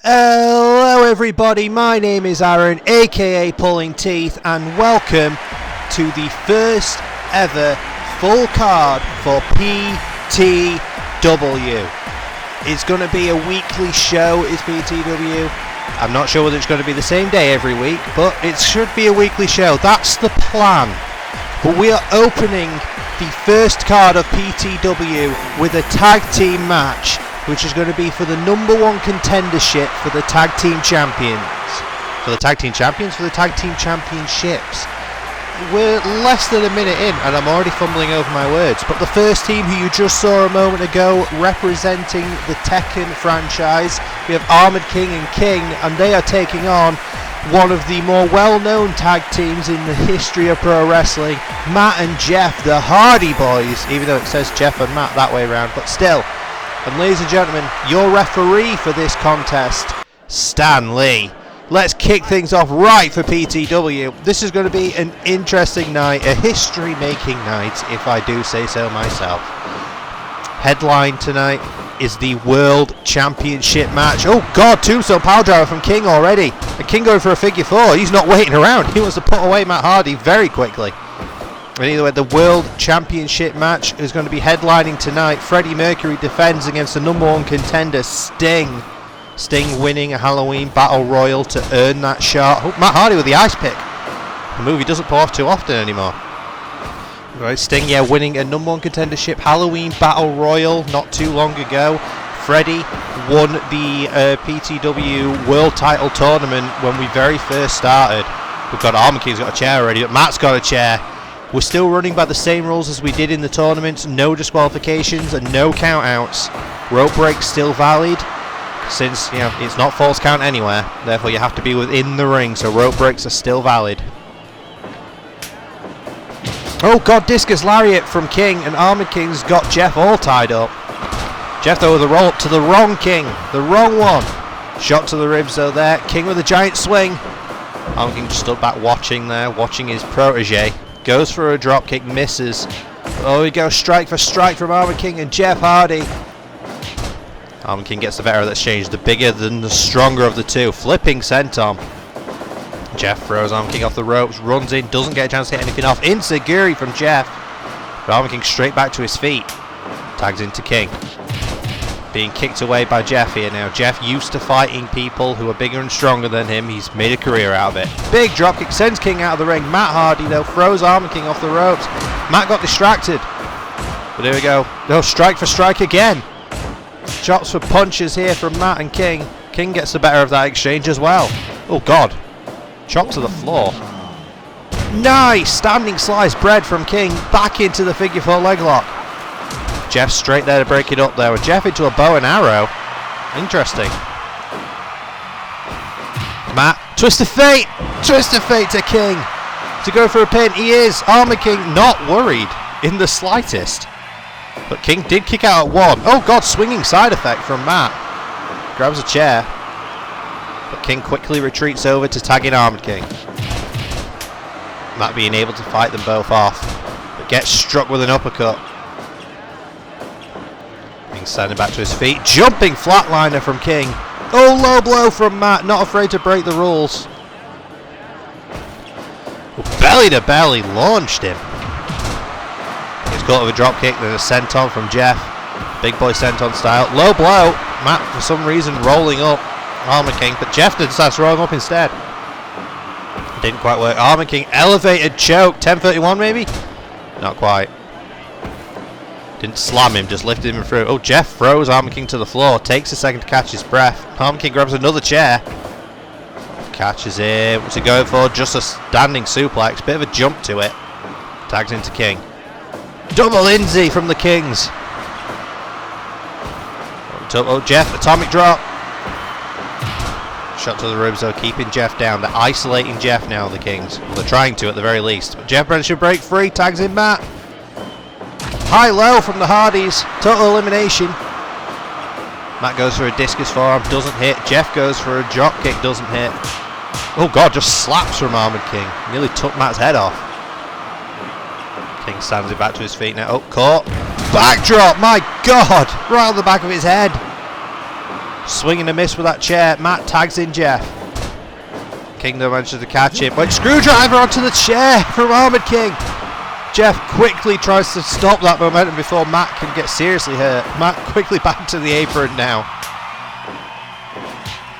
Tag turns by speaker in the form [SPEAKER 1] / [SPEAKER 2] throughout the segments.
[SPEAKER 1] Hello everybody, my name is Aaron, aka Pulling Teeth, and welcome to the first ever full card for PTW. It's going to be a weekly show, is PTW. I'm not sure whether it's going to be the same day every week, but it should be a weekly show. That's the plan. But we are opening the first card of PTW with a tag team match, which is going to be for the number one contendership for the tag team champions. For the tag team champions? For the tag team championships. We're less than a minute in and I'm already fumbling over my words. But the first team, who you just saw a moment ago, representing the Tekken franchise, we have Armored King and King, and they are taking on one of the more well-known tag teams in the history of pro wrestling, Matt and Jeff, the Hardy Boys, even though it says Jeff and Matt that way around, but still. And ladies and gentlemen, your referee for this contest, Stan Lee. Let's kick things off right for PTW. This is going to be an interesting night, a history-making night, if I do say so myself. Headline tonight is the World Championship match. Oh God, tombstone piledriver from King already. And King going for a figure four. He's not waiting around. He wants to put away Matt Hardy very quickly. And either way, the World Championship match is going to be headlining tonight. Freddie Mercury defends against the number one contender, Sting. Sting winning a Halloween Battle Royal to earn that shot. Oh, Matt Hardy with the ice pick. A move he doesn't pull off too often anymore. Right, Sting, yeah, winning a number one contendership Halloween Battle Royal not too long ago. Freddie won the PTW World Title Tournament when we very first started. We've got Armored King's got a chair already, but Matt's got a chair. We're still running by the same rules as we did in the tournament. No disqualifications and no count-outs. Rope breaks still valid, since it's not false count anywhere. Therefore, you have to be within the ring, so rope breaks are still valid. Oh God, discus lariat from King, and Armored King's got Jeff all tied up. Jeff though with a roll up to the wrong King, the wrong one. Shot to the ribs though there. King with a giant swing. Armored King just stood back watching there, watching his protege. Goes for a drop kick, misses. Oh, we go strike for strike from Armored King and Jeff Hardy. Armored King gets the better of the exchange, the bigger than the stronger of the two. Flipping senton. Jeff throws Armored King off the ropes, runs in, doesn't get a chance to hit anything off. Enziguri from Jeff. But Armored King straight back to his feet. Tags into King. Being kicked away by Jeff here now. Jeff used to fighting people who are bigger and stronger than him. He's made a career out of it. Big dropkick sends King out of the ring. Matt Hardy though throws Armored King off the ropes. Matt got distracted. But here we go. No, strike for strike again. Chops for punches here from Matt and King. King gets the better of that exchange as well. Oh God. Chop to the floor. Nice standing slice bread from King. Back into the figure four leg lock. Jeff straight there to break it up there. With Jeff into a bow and arrow. Interesting. Matt, twist of fate. Twist of fate to King. To go for a pin. He is. Armored King not worried in the slightest. But King did kick out at one. Oh God, swinging side effect from Matt. Grabs a chair. But King quickly retreats over to tag in Armored King. Matt being able to fight them both off. But gets struck with an uppercut. Standing back to his feet, jumping flatliner from King. Oh, low blow from Matt, not afraid to break the rules. Belly to belly, launched him. He's caught with a drop kick, then a senton from Jeff. Big boy senton style. Low blow. Matt, for some reason, rolling up Armored King, but Jeff decides to roll him up instead. Didn't quite work. Armored King elevated choke. 10:31 maybe? Not quite. Didn't slam him, just lifted him through. Oh, Jeff throws Armored King to the floor. Takes a second to catch his breath. Armored King grabs another chair. Catches him. What's he going for? Just a standing suplex. Bit of a jump to it. Tags into King. Double Lindsay from the Kings. Oh, Jeff, atomic drop. Shot to the ribs though, keeping Jeff down. They're isolating Jeff now, the Kings. Well, they're trying to at the very least. But Jeff Brennan should break free. Tags in Matt. High-low from the Hardys. Total elimination. Matt goes for a discus forearm. Doesn't hit. Jeff goes for a drop kick. Doesn't hit. Oh God, just slaps from Armored King. Nearly took Matt's head off. King stands it back to his feet now. Oh, caught. Backdrop. My God. Right on the back of his head. Swing and a miss with that chair. Matt tags in Jeff. King though manages to catch him. But screwdriver onto the chair from Armoured King. Jeff quickly tries to stop that momentum before Matt can get seriously hurt. Matt quickly back to the apron now.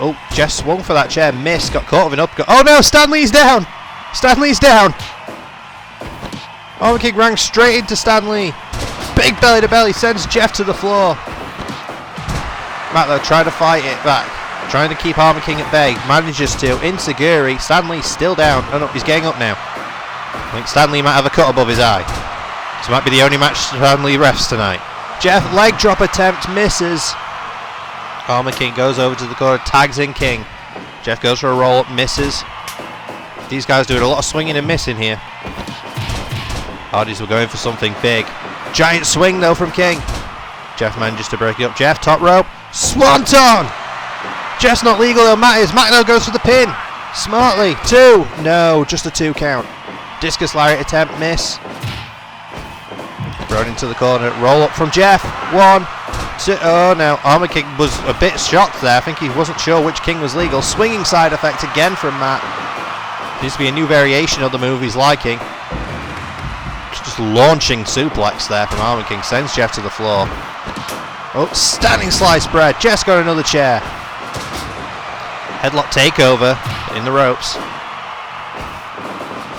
[SPEAKER 1] Oh, Jeff swung for that chair, missed, got caught with an uppercut. Oh no, Stanley's down! Stanley's down! Armoured King rang straight into Stanley. Big belly to belly, sends Jeff to the floor. Matt though trying to fight it back. Trying to keep Armoured King at bay. Manages to. Insecurity. Stanley's still down. Oh no, he's getting up now. I think Stanley might have a cut above his eye. This might be the only match Stanley refs tonight. Jeff, leg drop attempt, misses. Armoured King goes over to the corner, tags in King. Jeff goes for a roll up, misses. These guys doing a lot of swinging and missing here. Hardys were going for something big. Giant swing though from King. Jeff manages to break it up. Jeff, top rope. Swanton! Jeff's not legal though, Matt is. Matt now goes for the pin. Smartly. 2. No, just a 2 count. Discus lariat attempt, miss. Thrown into the corner. Roll up from Jeff. 1. Oh no, Armoured King was a bit shocked there. I think he wasn't sure which King was legal. Swinging side effect again from Matt. Seems to be a new variation of the move he's liking. Just launching suplex there from Armoured King. Sends Jeff to the floor. Oh, standing slice spread. Jeff's got another chair. Headlock takeover in the ropes.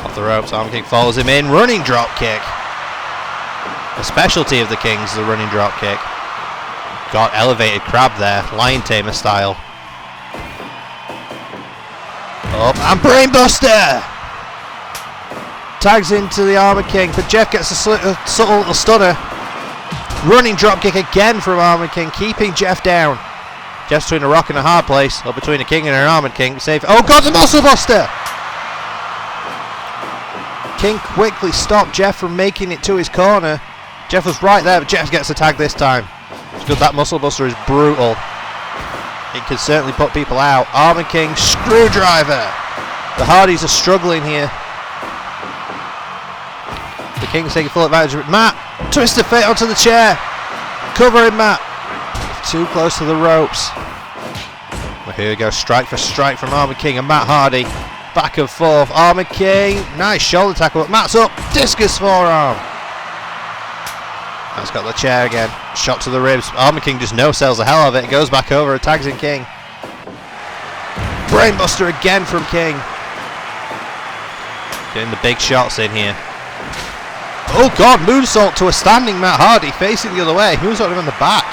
[SPEAKER 1] Off the ropes, Armoured King follows him in. Running drop kick. A specialty of the Kings, the running drop kick. Got elevated crab there, lion tamer style. Up and brainbuster! Tags into the Armoured King, but Jeff gets a subtle little stunner. Running drop kick again from Armoured King, keeping Jeff down. Jeff's between a rock and a hard place, or between a King and an Armoured King. Safe. Oh god, the muscle buster! King quickly stopped Jeff from making it to his corner. Jeff was right there, but Jeff gets a tag this time. It's good that muscle buster is brutal. It can certainly put people out. Armoured King, screwdriver. The Hardys are struggling here. The King's taking full advantage of it. Matt, twist of fate onto the chair. Cover him, Matt. Too close to the ropes. Well, here we go, strike for strike from Armoured King and Matt Hardy. Back and forth. Armoured King, nice shoulder tackle, but Matt's up. Discus forearm. Matt's got the chair again. Shot to the ribs. Armoured King just no-sells the hell of it. Goes back over, tags in King. Brainbuster again from King. Getting the big shots in here. Oh god, moonsault to a standing Matt Hardy, facing the other way. Moonsault him on the back.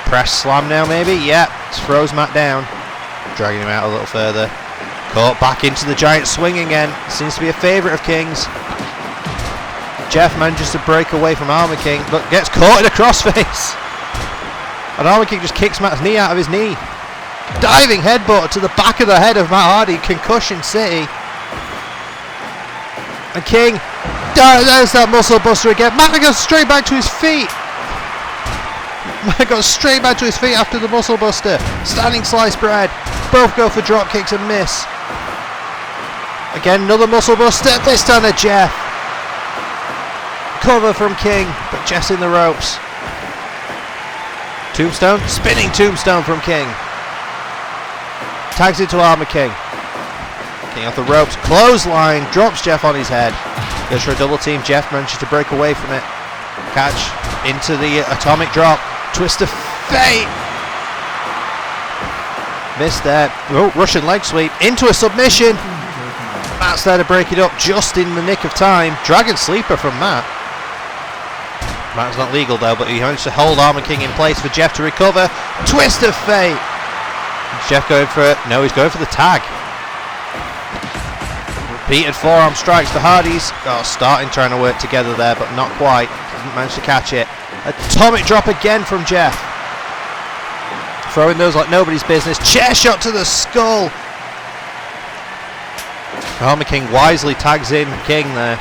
[SPEAKER 1] Press slam now maybe? Yeah, throws Matt down. Dragging him out a little further. Caught back into the giant swing again. Seems to be a favourite of King's. Jeff manages to break away from Armoured King, but gets caught in a crossface. And Armoured King just kicks Matt's knee out of his knee. Diving headbutt to the back of the head of Matt Hardy. Concussion City. And King, there's that muscle buster again. Matt goes straight back to his feet. Matt goes straight back to his feet after the muscle buster. Standing slice bread. Both go for drop kicks and miss. Again, another muscle buster. This time to Jeff. Cover from King, but Jeff's in the ropes. Tombstone, spinning tombstone from King. Tags into Armoured King. King off the ropes, clothesline, drops Jeff on his head. Goes for a double team. Jeff manages to break away from it. Catch into the atomic drop. Twist of fate. Missed there. Oh, Russian leg sweep into a submission. Matt's there to break it up just in the nick of time. Dragon sleeper from Matt. Matt's not legal though, but he managed to hold Armoured King in place for Jeff to recover. Twist of fate. Is Jeff going for it? No, he's going for the tag. Repeated forearm strikes for Hardys. Oh, starting trying to work together there, but not quite. Doesn't manage to catch it. Atomic drop again from Jeff. Throwing those like nobody's business. Chair shot to the skull. Armoured King wisely tags in King there.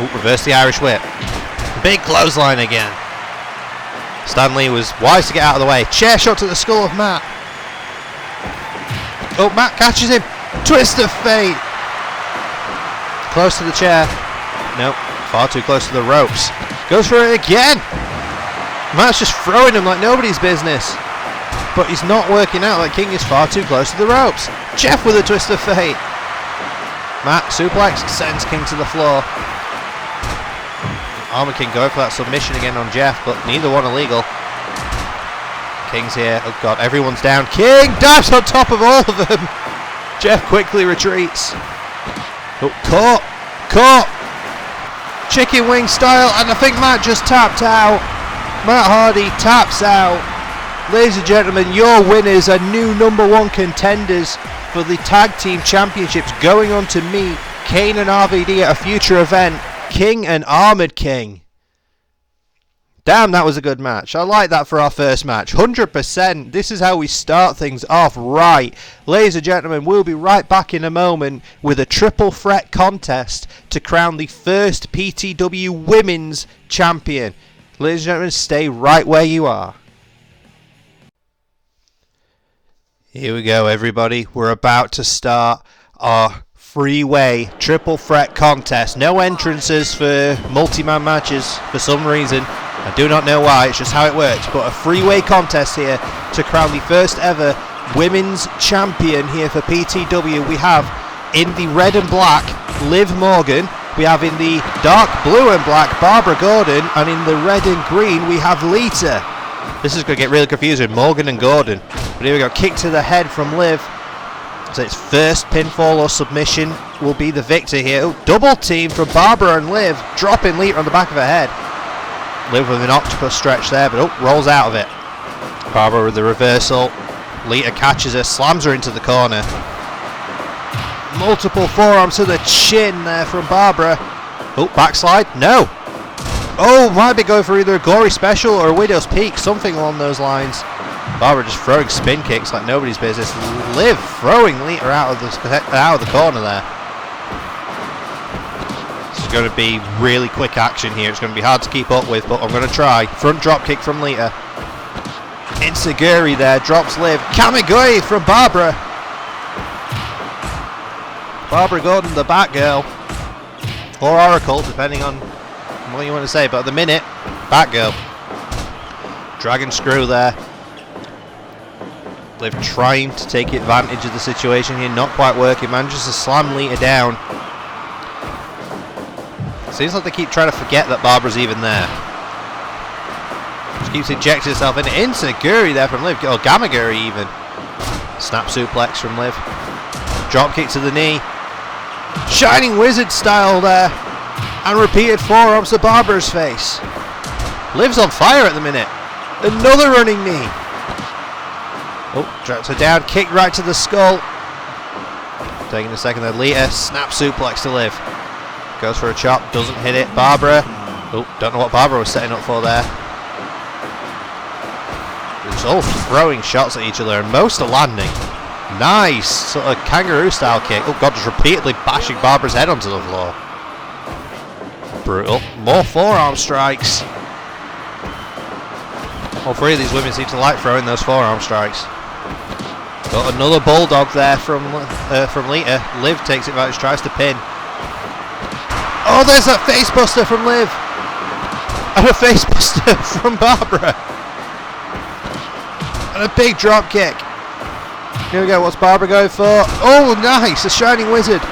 [SPEAKER 1] Ooh, reverse the Irish whip. Big clothesline again. Stanley was wise to get out of the way. Chair shot to the skull of Matt. Oh, Matt catches him. Twist of fate. Close to the chair. Nope, far too close to the ropes. Goes for it again. Matt's just throwing him like nobody's business. But he's not working out. Like King is far too close to the ropes. Jeff with a twist of fate. Matt suplex sends King to the floor. Armor King going for that submission again on Jeff, but neither one illegal. King's here. Oh god, everyone's down. King dives on top of all of them. Jeff quickly retreats. Oh, caught. Chicken wing style, and I think Matt just tapped out. Matt Hardy taps out. Ladies and gentlemen, your winners are new #1 contenders for the Tag Team Championships, going on to meet Kane and RVD at a future event. King and Armored King. Damn, that was a good match. I like that for our first match. 100%. This is how we start things off right. Ladies and gentlemen, we'll be right back in a moment with a triple threat contest to crown the first PTW Women's Champion. Ladies and gentlemen, stay right where you are. Here we go, everybody. We're about to start our three-way triple threat contest. No entrances for multi-man matches for some reason. I do not know why, it's just how it works. But a three-way contest here to crown the first ever women's champion here for PTW. We have in the red and black, Liv Morgan. We have in the dark blue and black, Barbara Gordon. And in the red and green, we have Lita. This is going to get really confusing, Morgan and Gordon. But here we go, kick to the head from Liv. So its first pinfall or submission will be the victor here. Oh, double team from Barbara and Liv, dropping Lita on the back of her head. Liv with an octopus stretch there, but rolls out of it. Barbara with the reversal. Lita catches her, slams her into the corner. Multiple forearms to the chin there from Barbara. Oh, backslide? No. Oh, might be going for either a gory special or a widow's peak, something along those lines. Barbara just throwing spin kicks like nobody's business. Liv throwing Lita out of the corner there. This is going to be really quick action here. It's going to be hard to keep up with, but I'm going to try. Front drop kick from Lita. Enziguri there, drops Liv. Kamigoi from Barbara. Barbara Gordon, the Batgirl. Or Oracle, depending on what you want to say. But at the minute, Batgirl. Dragon screw there. Liv trying to take advantage of the situation here, not quite working, manages to slam Lita down. Seems like they keep trying to forget that Barbara's even there. She keeps injecting herself in. Enziguri there from Liv, or Gamaguri even. Snap suplex from Liv. Drop kick to the knee. Shining Wizard style there. And repeated forearms to Barbara's face. Liv's on fire at the minute. Another running knee. Oh, drops her down, kick right to the skull. Taking a second there, Lita, snap suplex to Liv. Goes for a chop, doesn't hit it. Barbara, oh, don't know what Barbara was setting up for there. It's all throwing shots at each other, and most are landing. Nice, sort of kangaroo style kick. Oh god, just repeatedly bashing Barbara's head onto the floor. Brutal. More forearm strikes. All three of these women seem to like throwing those forearm strikes. Got another bulldog there from Lita. Liv takes advantage, tries to pin. Oh, there's that facebuster from Liv. And a facebuster from Barbara. And a big drop kick. Here we go, what's Barbara going for? Oh, nice, a Shining Wizard.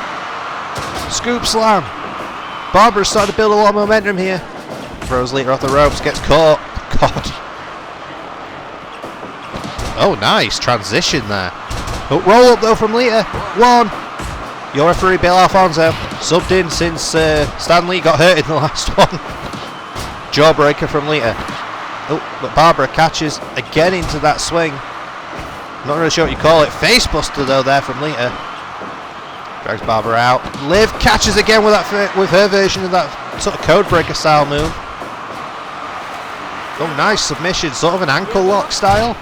[SPEAKER 1] Scoop slam. Barbara's starting to build a lot of momentum here. Throws Lita off the ropes, gets caught. God. Oh, nice transition there. Oh, roll up though from Lita. One. Your referee Bill Alfonso subbed in since Stan Lee got hurt in the last one. Jawbreaker from Lita. Oh, but Barbara catches again into that swing. Not really sure what you call it. Facebuster though there from Lita. Drags Barbara out. Liv catches again with her version of that sort of codebreaker style move. Oh, nice submission, sort of an ankle lock style.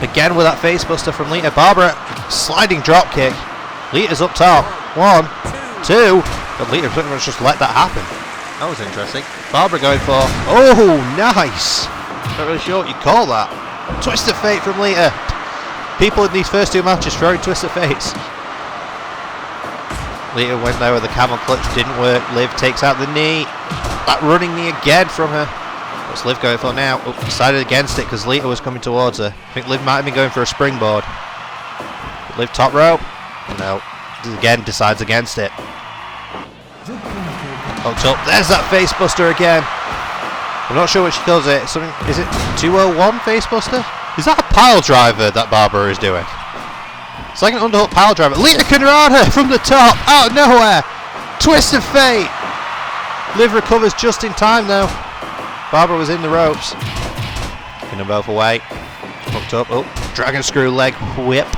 [SPEAKER 1] Again with that facebuster from Lita. Barbara, sliding drop kick. Lita's up top. 1, 2. But Lita pretty much just let that happen. That was interesting. Barbara going for, oh, nice. Not really sure what you call that. Twist of fate from Lita. People in these first two matches throwing twist of fates. Lita went there with the camel clutch, didn't work. Liv takes out the knee. That running knee again from her. What's Liv going for now? Oh, decided against it because Lita was coming towards her. I think Liv might have been going for a springboard. Liv top rope. No. Again, decides against it. Hooks up. There's that facebuster again. I'm not sure what she calls it. Something. Is it 201 facebuster? Is that a pile driver that Barbara is doing? It's like an underhook pile driver. Lita Conrada from the top, out of nowhere. Twist of fate. Liv recovers just in time though. Barbara was in the ropes. Kicking them both away. Hooked up. Oh, dragon screw leg whip.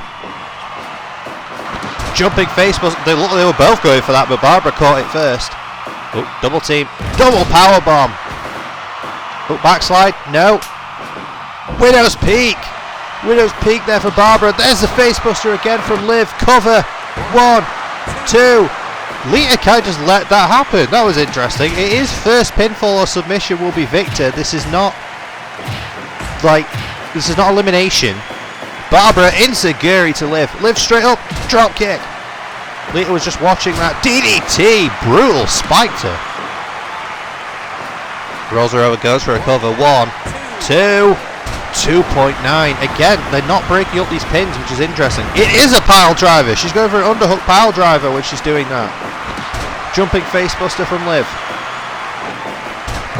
[SPEAKER 1] Jumping facebuster. They were both going for that, but Barbara caught it first. Oh, double team. Double power bomb. Oh, backslide. No. Widow's Peak. Widow's Peak there for Barbara. There's the facebuster again from Liv. Cover. 1, 2. Lita can't just let that happen. That was interesting. It is first pinfall or submission will be victor. This is not elimination. Barbara enziguri to Liv. Liv straight up. Drop kick. Lita was just watching that. DDT. Brutal. Spiked her. Rolls her over. Goes for a cover. 1, 2. 2.9. Again, they're not breaking up these pins, which is interesting. It is a pile driver. She's going for an underhook pile driver when she's doing that. Jumping facebuster from Liv.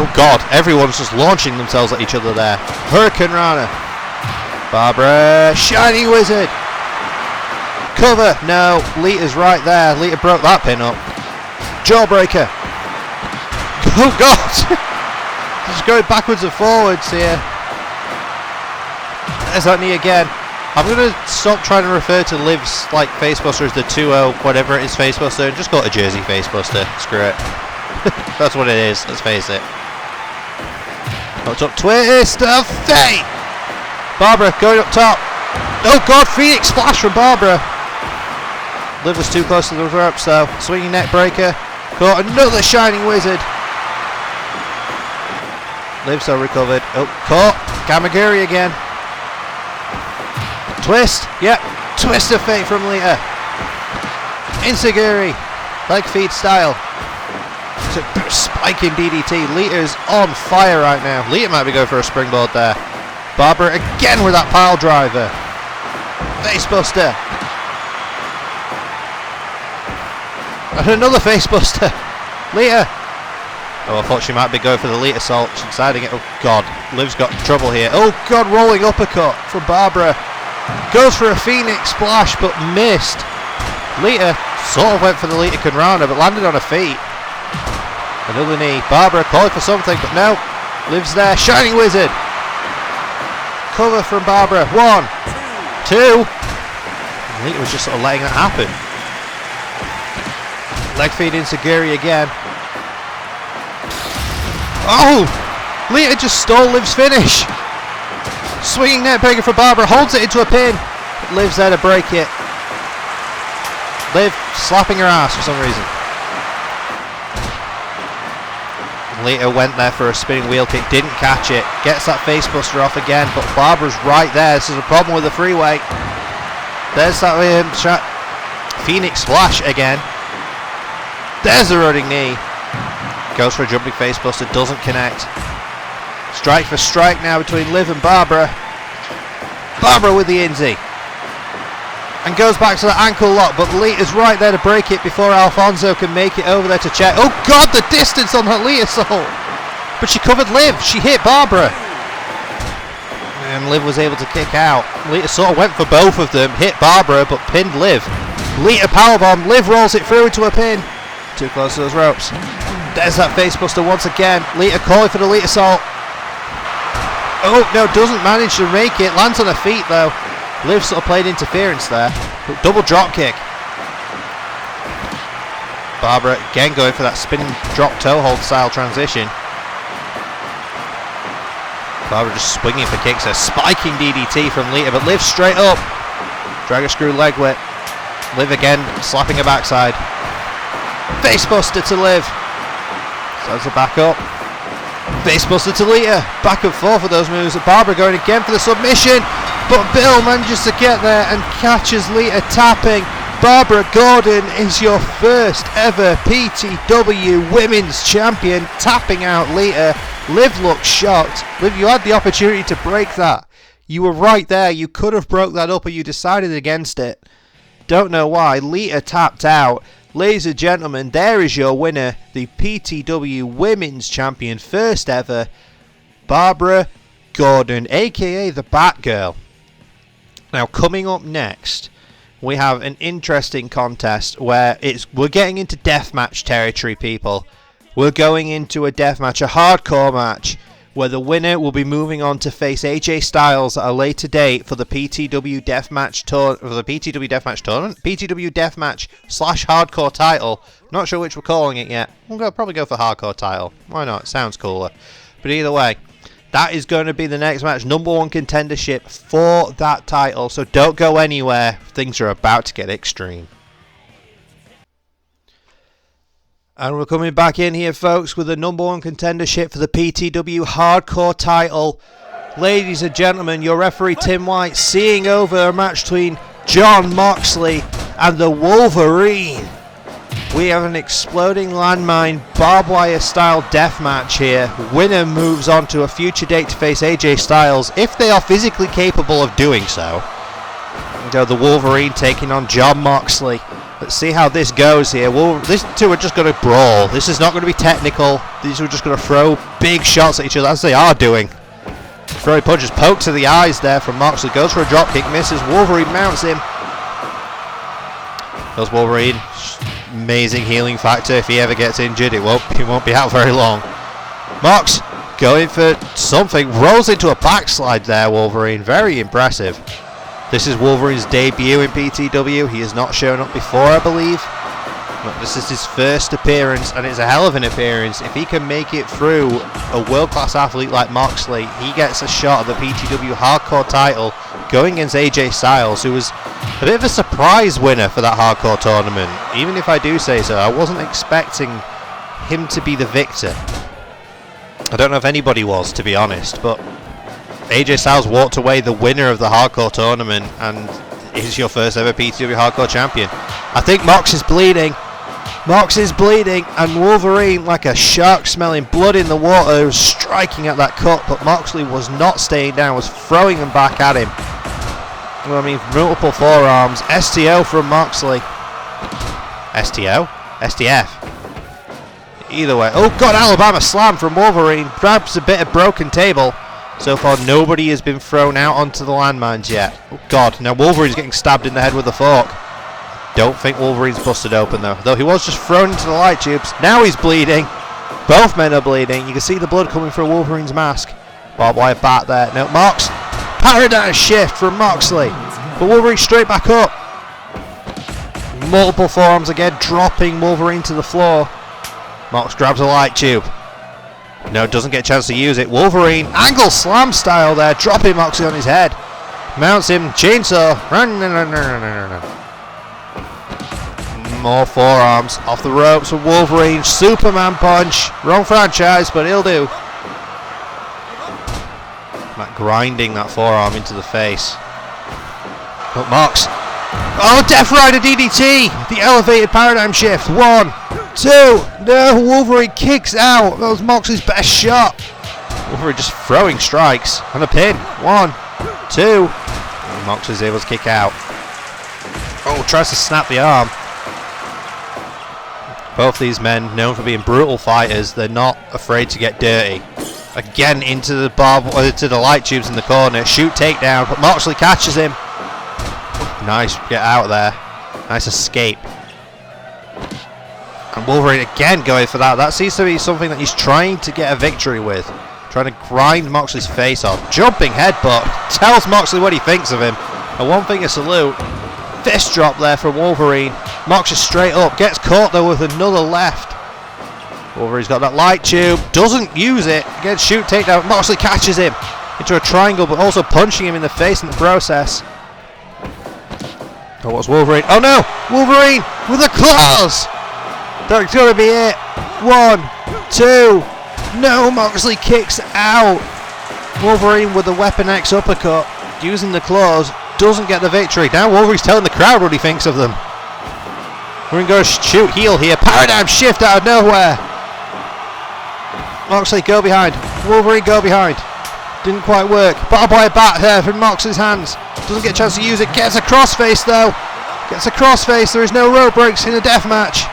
[SPEAKER 1] Oh god, everyone's just launching themselves at each other there. Hurricane Rana. Barbara, Shining Wizard. Cover, no, Lita's right there. Lita broke that pin up. Jawbreaker. Oh god. Just going backwards and forwards here. There's that knee again. I'm going to stop trying to refer to Liv's like facebuster as the 2-0 whatever it is facebuster and just call it a Jersey facebuster. Screw it. That's what it is, let's face it. Hooked up twist of fate. Barbara going up top. Oh god, Phoenix splash from Barbara. Liv was too close to the ropes though. Swinging neck breaker. Caught another Shining Wizard. Liv so recovered. Oh, caught. Kamaguri again. Twist, yep, twist of fate from Lita. Enziguri, leg feed style. It's a spiking DDT. Lita is on fire right now. Lita might be going for a springboard there. Barbara again with that pile driver. Facebuster. And another facebuster. Lita. Oh, I thought she might be going for the Lita salt. She's deciding it. Oh god, Liv's got trouble here. Oh god, rolling uppercut from Barbara. Goes for a Phoenix splash but missed. Lita sort of went for the Lita Conrana but landed on her feet. Another knee. Barbara calling for something but no. Liv's there. Shining Wizard. Cover from Barbara. 1, 2. And Lita was just sort of letting that happen. Leg feed enziguri again. Oh! Lita just stole Liv's finish. Swinging net breaker for Barbara, holds it into a pin. Liv's there to break it. Liv slapping her ass for some reason. Lita went there for a spinning wheel kick, didn't catch it. Gets that facebuster off again, but Barbara's right there. This is a problem with the freeway. There's that Phoenix splash again. There's the running knee. Goes for a jumping facebuster, doesn't connect. Strike for strike now between Liv and Barbara. Barbara with the Inzi. And goes back to the ankle lock, but Lita's right there to break it before Alfonso can make it over there to check. Oh god, the distance on that Lita salt. But she covered Liv. She hit Barbara. And Liv was able to kick out. Lita sort of went for both of them. Hit Barbara, but pinned Liv. Lita powerbomb. Liv rolls it through into a pin. Too close to those ropes. There's that facebuster once again. Lita calling for the Lita salt. Oh, no, doesn't manage to make it. Lands on her feet, though. Liv sort of played interference there. Double drop kick. Barbara again going for that spinning drop toe hold style transition. Barbara just swinging for kicks. A spiking DDT from Lita, but Liv straight up. Dragon screw leg whip. Liv again slapping her backside. Facebuster to Liv. Starts her back up. Facebuster to Lita. Back and forth with those moves. Barbara going again for the submission. But Bill manages to get there and catches Lita tapping. Barbara Gordon is your first ever PTW Women's Champion, tapping out Lita Liv looks shocked. Liv, you had the opportunity to break that. You were right there. You could have broke that up, but you decided against it. Don't know why. Lita tapped out. Ladies and gentlemen, there is your winner, the PTW Women's Champion, first ever, Barbara Gordon, aka the Batgirl. Now, coming up next, we have an interesting contest where we're getting into deathmatch territory, people. We're going into a deathmatch, a hardcore match, where the winner will be moving on to face AJ Styles at a later date for the PTW Deathmatch tournament, PTW Deathmatch / Hardcore title. Not sure which we're calling it yet. We'll probably go for Hardcore title. Why not? It sounds cooler. But either way, that is going to be the next match. Number 1 contendership for that title. So don't go anywhere. Things are about to get extreme. And we're coming back in here, folks, with the number 1 contendership for the PTW Hardcore title. Ladies and gentlemen, your referee Tim White seeing over a match between Jon Moxley and the Wolverine. We have an exploding landmine barbed wire style death match here. Winner moves on to a future date to face AJ Styles if they are physically capable of doing so. The Wolverine taking on Jon Moxley. Let's see how this goes here. These two are just going to brawl. This is not going to be technical. These are just going to throw big shots at each other, as they are doing. Throwing punches, poke to the eyes there from Moxley. Goes for a dropkick, misses. Wolverine mounts him. Goes Wolverine. Amazing healing factor. If he ever gets injured, he won't be out very long. Mox going for something. Rolls into a backslide there, Wolverine. Very impressive. This is Wolverine's debut in PTW. He has not shown up before, I believe. But this is his first appearance, and it's a hell of an appearance. If he can make it through a world-class athlete like Moxley, he gets a shot at the PTW Hardcore title going against AJ Styles, who was a bit of a surprise winner for that Hardcore tournament. Even if I do say so, I wasn't expecting him to be the victor. I don't know if anybody was, to be honest, but AJ Styles walked away the winner of the Hardcore tournament and is your first ever PTW Hardcore champion. I think Mox is bleeding. Mox is bleeding, and Wolverine, like a shark smelling blood in the water, was striking at that cut, but Moxley was not staying down, was throwing them back at him. Well, I mean, multiple forearms. STO from Moxley. STO? STF. Either way. Oh, God, Alabama slam from Wolverine. Grabs a bit of broken table. So far, nobody has been thrown out onto the landmines yet. Oh, God. Now, Wolverine's getting stabbed in the head with a fork. Don't think Wolverine's busted open, though he was just thrown into the light tubes. Now he's bleeding. Both men are bleeding. You can see the blood coming through Wolverine's mask. Barbed wire bat there. No, Mox. Paradigm shift from Moxley. But Wolverine straight back up. Multiple forearms again, dropping Wolverine to the floor. Mox grabs a light tube. No, doesn't get a chance to use it. Wolverine, angle slam style there, dropping Moxley on his head. Mounts him, chainsaw. More forearms off the ropes from Wolverine. Superman punch. Wrong franchise, but he'll do. Like grinding that forearm into the face. But Mox. Oh, Death Rider DDT. The elevated paradigm shift. 1, 2. No, Wolverine kicks out. That was Moxley's best shot. Wolverine just throwing strikes. And a pin. 1, 2. And Moxley's able to kick out. Oh, tries to snap the arm. Both these men, known for being brutal fighters, they're not afraid to get dirty. Again into the light tubes in the corner. Shoot takedown, but Moxley catches him. Nice get out there. Nice escape. And Wolverine again going for that. That seems to be something that he's trying to get a victory with. Trying to grind Moxley's face off. Jumping headbutt. Tells Moxley what he thinks of him. A one finger salute. Fist drop there from Wolverine. Mox is straight up. Gets caught though with another left. Wolverine's got that light tube. Doesn't use it. Again, shoot takedown. Moxley catches him into a triangle, but also punching him in the face in the process. Oh, what's Wolverine? Oh no! Wolverine with the claws! That's gonna be it. 1, 2. No, Moxley kicks out. Wolverine with the Weapon X uppercut, using the claws. Doesn't get the victory. Now Wolverine's telling the crowd what he thinks of them. We're going to go shoot heel here. Paradigm shift out of nowhere. Moxley, go behind. Wolverine go behind. Didn't quite work. Barbed wire bat here from Moxley's hands. Doesn't get a chance to use it. Gets a crossface though. Gets a crossface. There is no rope breaks in a death match.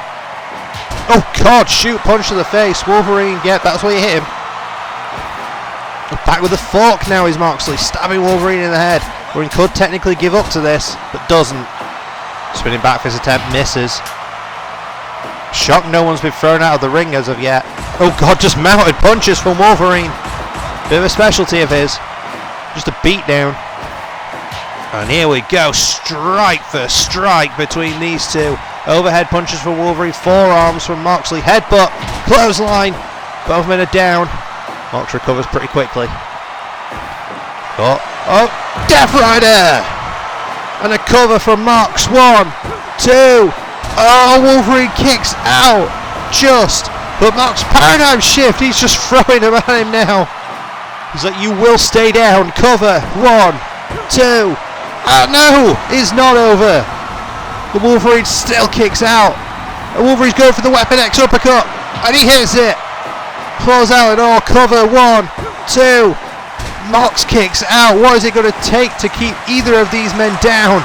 [SPEAKER 1] Oh God, shoot, punch to the face. Wolverine, yeah, that's where you hit him. Back with the fork now is Moxley. Stabbing Wolverine in the head. Wolverine could technically give up to this, but doesn't. Spinning back fist attempt, misses. Shocked no one's been thrown out of the ring as of yet. Oh God, just mounted punches from Wolverine. Bit of a specialty of his. Just a beat down. And here we go, strike for strike between these two. Overhead punches for Wolverine, forearms from Moxley, headbutt, clothesline. Both men are down. Mox recovers pretty quickly. Oh, Death Rider! And a cover from Mox. 1, 2. Oh, Wolverine kicks out. Just. But Mox, paradigm shift. He's just throwing him at him now. He's like, you will stay down. Cover. 1, 2. Oh no, it's not over. The Wolverine still kicks out. And Wolverine's going for the Weapon X uppercut. And he hits it. Claws out and all. Cover. 1, 2. Mox kicks out. What is it going to take to keep either of these men down?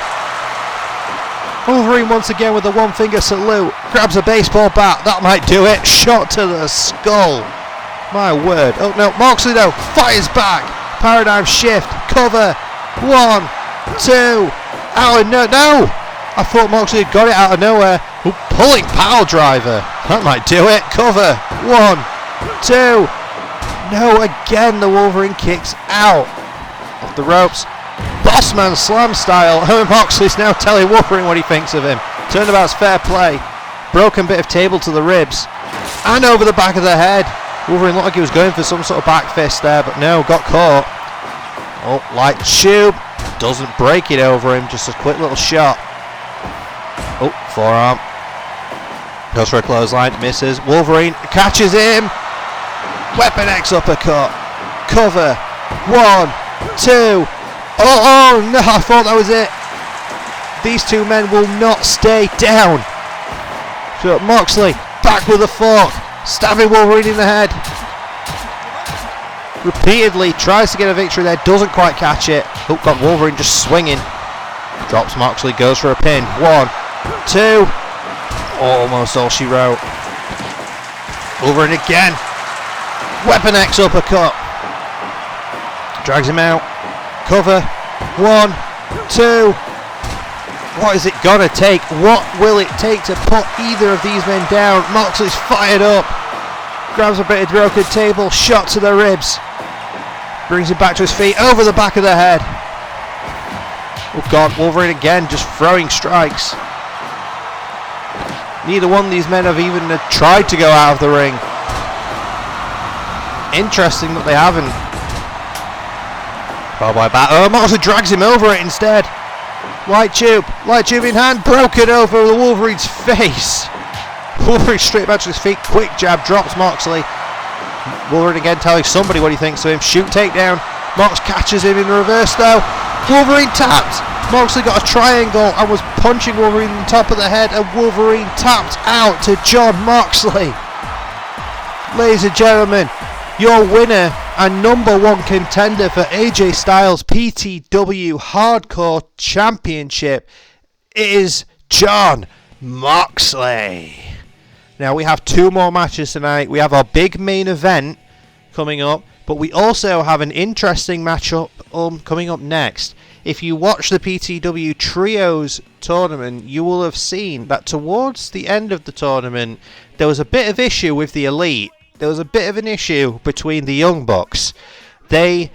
[SPEAKER 1] Wolverine once again with the one finger salute. Grabs a baseball bat. That might do it. Shot to the skull. My word. Oh no, Moxley though fires back. Paradigm shift. Cover. 1, 2. Oh no, no. I thought Moxley had got it out of nowhere. Ooh, pulling power driver. That might do it. Cover. 1, 2. No, again the Wolverine kicks out. Off the ropes. Bossman slam style. Moxley's now telling Wolverine what he thinks of him. Turnabout's fair play. Broken bit of table to the ribs. And over the back of the head. Wolverine looked like he was going for some sort of back fist there, but no, got caught. Oh, light tube. Doesn't break it over him, just a quick little shot. Oh, forearm. Goes for a clothesline, misses. Wolverine catches him. Weapon X uppercut. Cover. 1, 2. Oh no, I thought that was it. These two men will not stay down. So Moxley back with a fork. Stabbing Wolverine in the head. Repeatedly tries to get a victory there, doesn't quite catch it. Oh, got Wolverine just swinging. Drops Moxley, goes for a pin. 1, 2. Almost all she wrote. Wolverine again. Weapon X uppercut. Drags him out. Cover. 1, 2. What is it gonna take? What will it take to put either of these men down? Moxley's fired up. Grabs a bit of broken table. Shot to the ribs. Brings him back to his feet. Over the back of the head. Oh God, Wolverine again just throwing strikes. Neither one of these men have even tried to go out of the ring. Interesting that they haven't. Barbed wire bat. Oh, Moxley drags him over it instead. Light tube in hand, broken over the Wolverine's face. Wolverine straight back to his feet, quick jab, drops Moxley. Wolverine again telling somebody what he thinks of him. Shoot takedown. Mox catches him in reverse though. Wolverine tapped. Moxley got a triangle and was punching Wolverine on top of the head, and Wolverine tapped out to John Moxley. Ladies and gentlemen, your winner and #1 contender for AJ Styles PTW Hardcore Championship is John Moxley. Now we have 2 more matches tonight. We have our big main event coming up, but we also have an interesting matchup coming up next. If you watch the PTW Trios tournament, you will have seen that towards the end of the tournament there was a bit of issue with the Elite. There was a bit of an issue between the Young Bucks. They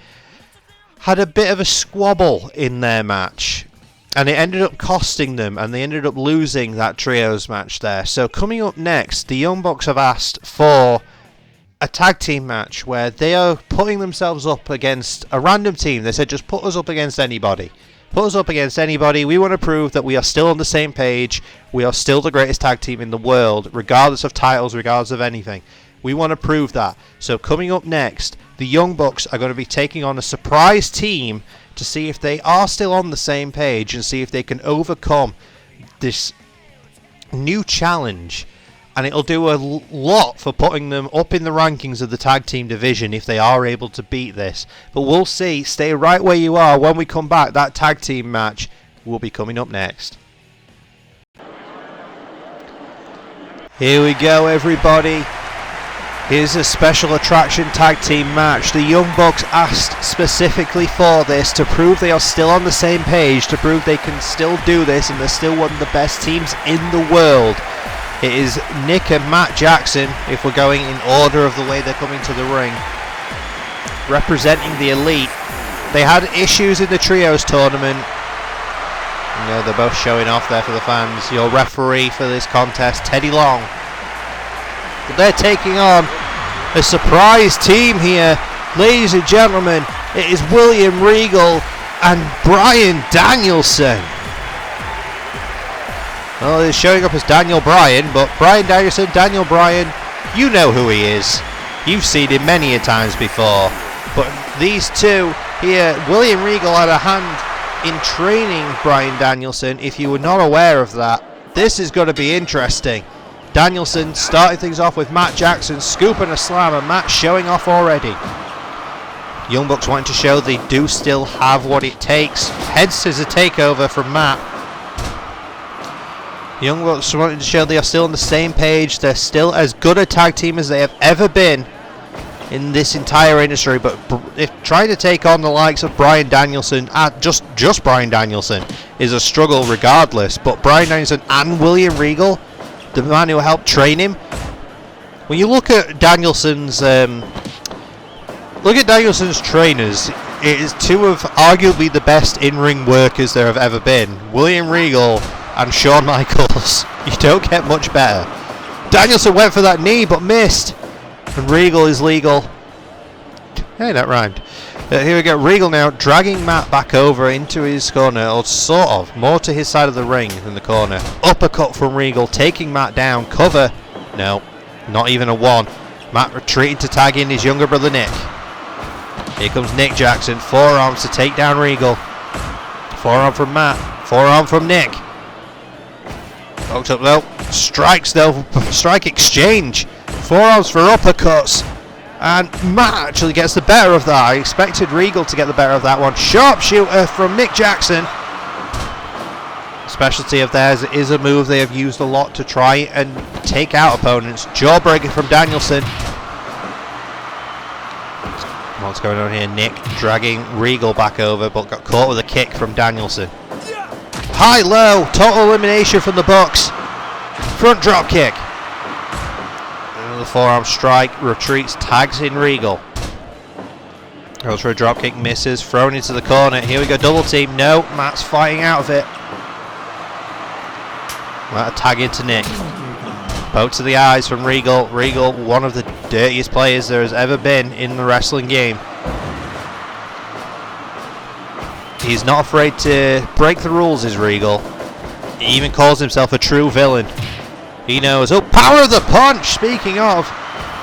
[SPEAKER 1] had a bit of a squabble in their match, and it ended up costing them, and they ended up losing that Trios match there. So coming up next, the Young Bucks have asked for a tag team match where they are putting themselves up against a random team. They said, just put us up against anybody. Put us up against anybody. We want to prove that we are still on the same page. We are still the greatest tag team in the world, regardless of titles, regardless of anything. We want to prove that. So coming up next, the Young Bucks are going to be taking on a surprise team to see if they are still on the same page and see if they can overcome this new challenge and it'll do a lot for putting them up in the rankings of the tag team division if they are able to beat this. But we'll see. Stay right where you are. When we come back, that tag team match will be coming up next. Here we go, everybody. Here's a special attraction tag team match. The Young Bucks asked specifically for this to prove they are still on the same page, to prove they can still do this and they're still one of the best teams in the world. It is Nick and Matt Jackson, if we're going in order of the way they're coming to the ring, representing the Elite. They had issues in the Trios tournament. You know, they're both showing off there for the fans. Your referee for this contest, Teddy Long. But they're taking on a surprise team here. Ladies and gentlemen, it is William Regal and Bryan Danielson. Well, he's showing up as Daniel Bryan, but Bryan Danielson, Daniel Bryan, you know who he is. You've seen him many a times before. But these two here, William Regal had a hand in training Bryan Danielson. If you were not aware of that, this is going to be interesting. Danielson starting things off with Matt Jackson scooping a slam, and Matt showing off already. Young Bucks wanting to show they do still have what it takes. Head scissor takeover from Matt. Young Bucks wanting to show they are still on the same page. They're still as good a tag team as they have ever been in this entire industry, but if trying to take on the likes of Bryan Danielson, just Bryan Danielson, is a struggle regardless. But Bryan Danielson and William Regal, the man who helped train him. When you look at Danielson's trainers, it is two of arguably the best in-ring workers there have ever been. William Regal and Shawn Michaels. You don't get much better. Danielson went for that knee but missed. And Regal is legal. Hey, that rhymed. Here we go. Regal now dragging Matt back over into his corner, or sort of, more to his side of the ring than the corner. Uppercut from Regal, taking Matt down. Cover. No, not even a one. Matt retreating to tag in his younger brother Nick. Here comes Nick Jackson. Forearms to take down Regal. Forearm from Matt. Forearm from Nick. Poked up though. Strikes though. Strike exchange. Forearms for uppercuts. And Matt actually gets the better of that. I expected Regal to get the better of that one. Sharpshooter from Nick Jackson. Specialty of theirs is a move they have used a lot to try and take out opponents. Jawbreaker from Danielson. What's going on here? Nick dragging Regal back over, but got caught with a kick from Danielson. High-low, total elimination from the Bucks. Front drop kick. Another forearm strike, retreats, tags in Regal. Goes for a drop kick, misses, thrown into the corner. Here we go, double team. No, Matt's fighting out of it. Matt a tag into Nick. Poke to the eyes from Regal. Regal, one of the dirtiest players there has ever been in the wrestling game. He's not afraid to break the rules, is Regal. He even calls himself a true villain. He knows. Oh, power of the punch, speaking of.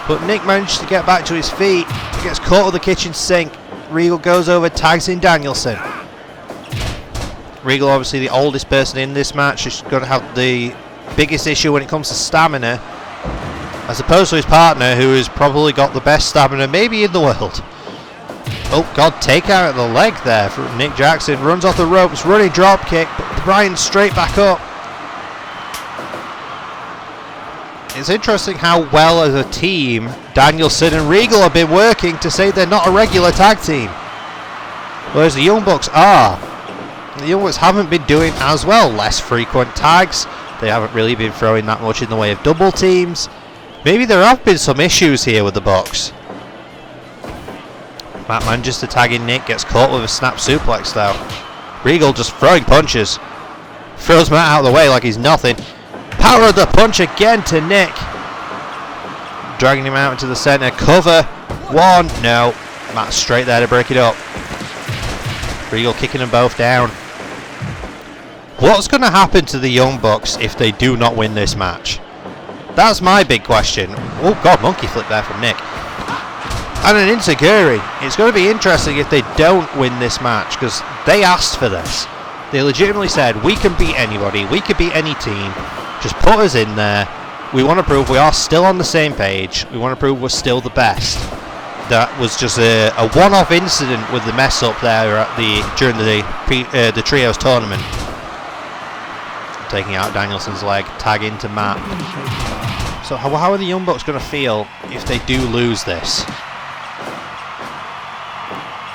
[SPEAKER 1] But Nick managed to get back to his feet. He gets caught with the kitchen sink. Regal goes over, tags in Danielson. Regal, obviously the oldest person in this match, is going to have the biggest issue when it comes to stamina, as opposed to his partner, who has probably got the best stamina maybe in the world. Oh god, take out of the leg there from Nick Jackson. Runs off the ropes, running drop kick, but Bryan straight back up. It's interesting how well as a team Danielson and Regal have been working to say they're not a regular tag team, whereas the Young Bucks are. The Young Bucks haven't been doing as well. Less frequent tags. They haven't really been throwing that much in the way of double teams. Maybe there have been some issues here with the Bucks. Matt manages to tag in Nick, gets caught with a snap suplex though. Regal just throwing punches. Throws Matt out of the way like he's nothing. Power of the punch again to Nick. Dragging him out into the center. Cover. One. No. Matt straight there to break it up. Regal kicking them both down. What's going to happen to the Young Bucks if they do not win this match? That's my big question. Oh god, monkey flip there from Nick. And an enziguri. It's going to be interesting if they don't win this match, because they asked for this. They legitimately said, we can beat anybody, we can beat any team, just put us in there. We want to prove we are still on the same page. We want to prove we're still the best. That was just a one-off incident with the mess up there at during the trios tournament. Taking out Danielson's leg, tag into Matt. So how are the Young Bucks going to feel if they do lose this?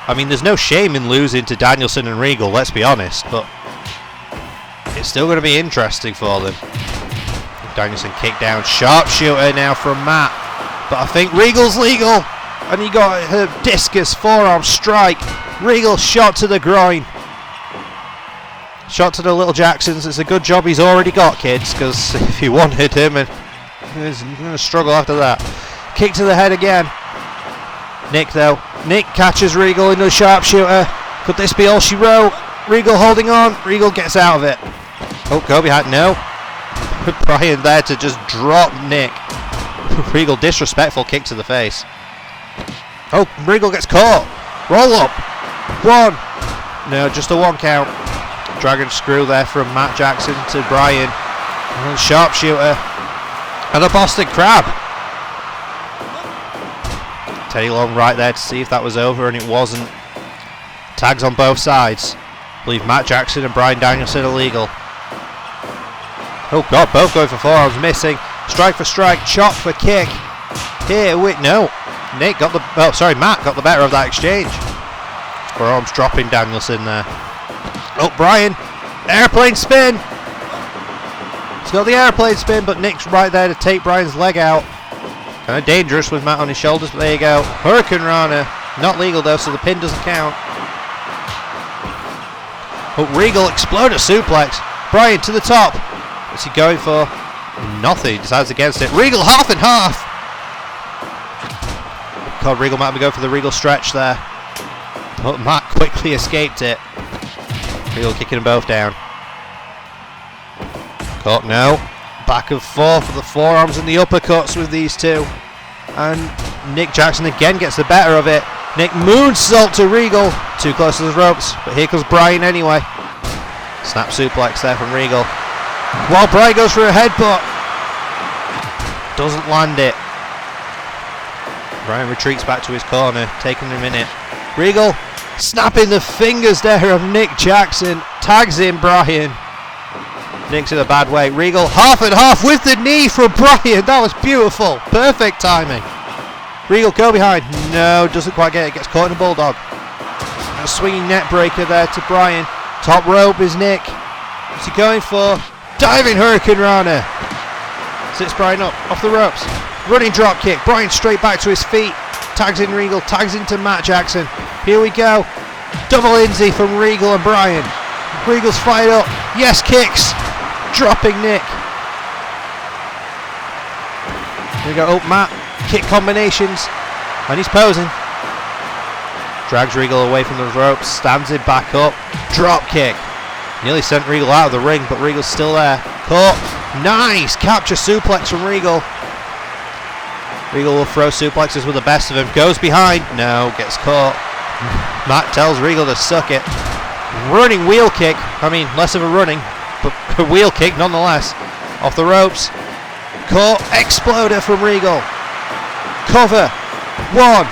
[SPEAKER 1] I mean, there's no shame in losing to Danielson and Regal, let's be honest, but it's still going to be interesting for them. Danielson kicked down, sharpshooter now from Matt, but I think Regal's legal, and he got her discus forearm strike. Regal shot to the groin. Shot to the little Jacksons. It's a good job he's already got, kids, because if you wanted him, and he's going to struggle after that. Kick to the head again. Nick, though. Nick catches Regal into a sharpshooter. Could this be all she wrote? Regal holding on. Regal gets out of it. Oh, go behind. No. Brian there to just drop Nick. Regal disrespectful kick to the face. Oh, Regal gets caught. Roll up. 1. No, just a 1 count. Dragon screw there from Matt Jackson to Brian. And sharpshooter. And a Boston Crab. Teddy Long right there to see if that was over, and it wasn't. Tags on both sides. I believe Matt Jackson and Bryan Danielson are legal. Oh god, both going for forearms, missing. Strike for strike, chop for kick. Here, wait, no. Nick got the, oh sorry, Matt got the better of that exchange. Forearms dropping Danielson there. Oh, Bryan, airplane spin. He's got the airplane spin, but Nick's right there to take Bryan's leg out. Kind of dangerous with Matt on his shoulders, but there you go. Hurricane Rana. Not legal though, so the pin doesn't count. Oh, Regal exploder suplex. Bryan to the top. What's he going for? Nothing. He decides against it. Regal half and half. God, Regal might be going for the Regal stretch there. But Matt quickly escaped it. Regal kicking them both down. Caught, no. Back and forth for the forearms and the uppercuts with these two. And Nick Jackson again gets the better of it. Nick moonsault to Regal. Too close to the ropes. But here comes Bryan anyway. Snap suplex there from Regal. While Bryan goes for a headbutt. Doesn't land it. Bryan retreats back to his corner. Taking a minute. Regal snapping the fingers there of Nick Jackson. Tags in Bryan. Nick's in a bad way. Regal half and half with the knee from Bryan. That was beautiful. Perfect timing. Regal go behind. No, doesn't quite get it. Gets caught in a bulldog. A swinging net breaker there to Bryan. Top rope is Nick. What's he going for? Diving Hurricane Rana. Sits Bryan up. Off the ropes. Running drop kick. Bryan straight back to his feet. Tags in Regal. Tags into Matt Jackson. Here we go. Double Lindsay from Regal and Bryan. Regal's fired up. Yes, kicks. Dropping Nick. Here we go. Oh, Matt. Kick combinations. And he's posing. Drags Regal away from the ropes. Stands him back up. Drop kick. Nearly sent Regal out of the ring, but Regal's still there. Caught. Nice. Capture suplex from Regal. Regal will throw suplexes with the best of him. Goes behind. No. Gets caught. Matt tells Regal to suck it. Running wheel kick. I mean, less of a running, but a wheel kick nonetheless. Off the ropes. Caught. Exploder from Regal. Cover. 1,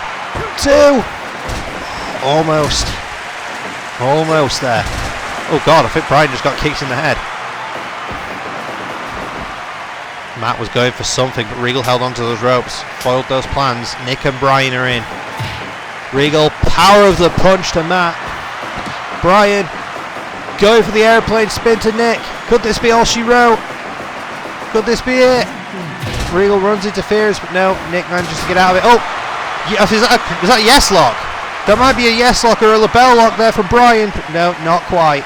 [SPEAKER 1] 2. Almost. Almost there. Oh god, I think Bryan just got kicked in the head. Matt was going for something, but Regal held onto those ropes. Foiled those plans. Nick and Bryan are in. Regal, power of the punch to Matt. Bryan going for the airplane spin to Nick. Could this be all she wrote? Could this be it? Regal runs, interferes, but no. Nick manages to get out of it. Oh! Is that a yes lock? There might be a yes lock or a lapel lock there from Bryan. But no, not quite.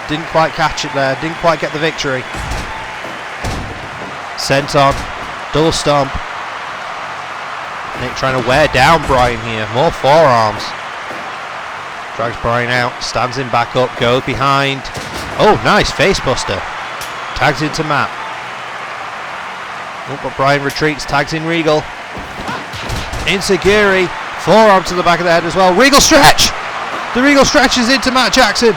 [SPEAKER 1] Didn't quite catch it there. Didn't quite get the victory. Senton. Double stomp. Nick trying to wear down Bryan here. More forearms. Drags Bryan out. Stands him back up. Goes behind. Oh, nice face buster. Tags into Matt. Oh, but Bryan retreats. Tags in Regal. Inseguri. Forearm to the back of the head as well. Regal stretch. The Regal stretch is into Matt Jackson.